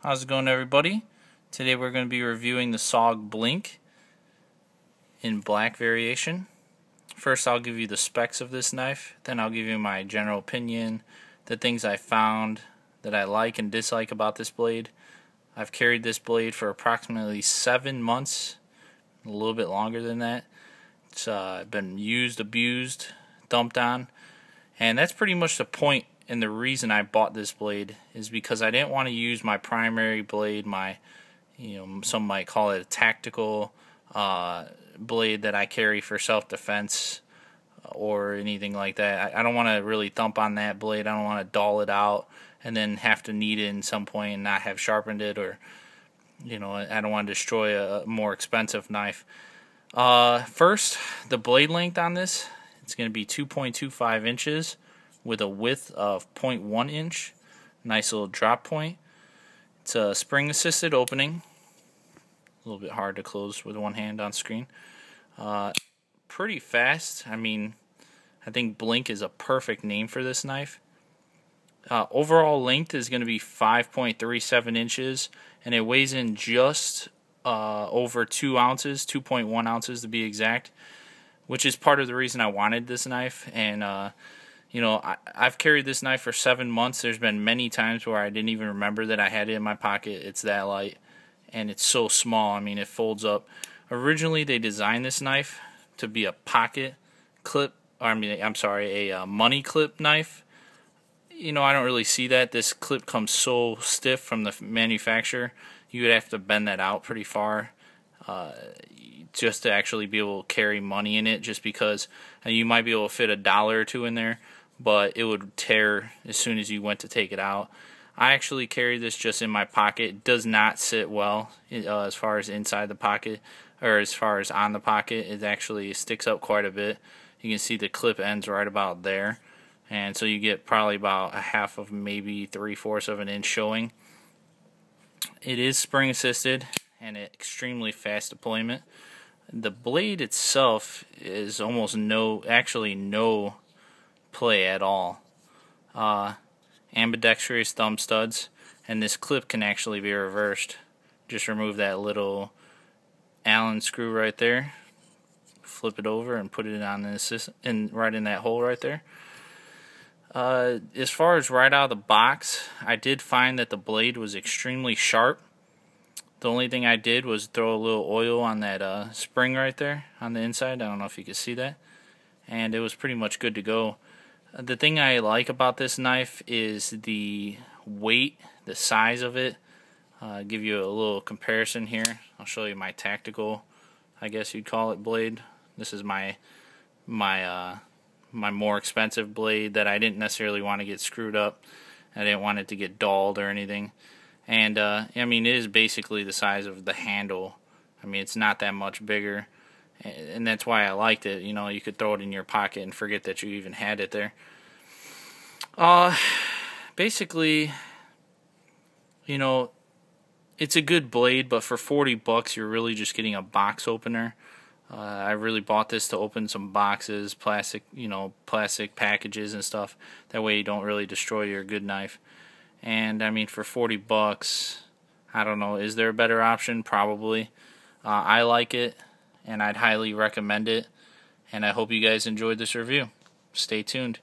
How's it going, everybody? Today we're going to be reviewing the SOG Blink in black variation. First I'll give you the specs of this knife, then I'll give you my general opinion, the things I found that I like and dislike about this blade. I've carried this blade for approximately 7 months, a little bit longer than that. It's been used, abused, dumped on, and that's pretty much the point. And the reason I bought this blade is because I didn't want to use my primary blade, some might call it a tactical blade that I carry for self-defense or anything like that. I don't want to really thump on that blade. I don't want to dull it out and then have to need it in some point and not have sharpened it, or I don't want to destroy a more expensive knife. First, the blade length on this, it's going to be 2.25 inches. With a width of 0.1 inch. Nice little drop point. It's a spring assisted opening. A little bit hard to close with one hand on screen. Pretty fast. I think Blink is a perfect name for this knife. Overall length is going to be 5.37 inches, and it weighs in just over 2 ounces, 2.1 ounces to be exact, which is part of the reason I wanted this knife. And I've carried this knife for 7 months. There's been many times where I didn't even remember that I had it in my pocket. It's that light, and it's so small. It folds up. Originally, they designed this knife to be a pocket clip, a money clip knife. I don't really see that. This clip comes so stiff from the manufacturer, you would have to bend that out pretty far just to actually be able to carry money in it, just because you might be able to fit $1 or $2 in there, but it would tear as soon as you went to take it out. I actually carry this just in my pocket. It does not sit well as far as inside the pocket, or as far as on the pocket. It actually sticks up quite a bit. You can see the clip ends right about there, and so you get probably about a half of, maybe 3/4 of an inch showing. It is spring assisted and extremely fast deployment. The blade itself is almost no play at all. Ambidextrous thumb studs, and this clip can actually be reversed. Just remove that little Allen screw right there, flip it over, and put it on right in that hole right there. As far as right out of the box, I did find that the blade was extremely sharp. The only thing I did was throw a little oil on that spring right there on the inside. I don't know if you can see that. And it was pretty much good to go. The thing I like about this knife is the weight, the size of it. I'll give you a little comparison here. I'll show you my tactical, I guess you'd call it, blade. This is my more expensive blade that I didn't necessarily want to get screwed up. I didn't want it to get dulled or anything. And it is basically the size of the handle. It's not that much bigger, and that's why I liked it. You could throw it in your pocket and forget that you even had it there. Basically, it's a good blade, but for $40 you're really just getting a box opener. I really bought this to open some boxes, plastic packages and stuff. That way you don't really destroy your good knife. And for $40, I don't know, is there a better option? Probably. I like it, and I'd highly recommend it, and I hope you guys enjoyed this review. Stay tuned.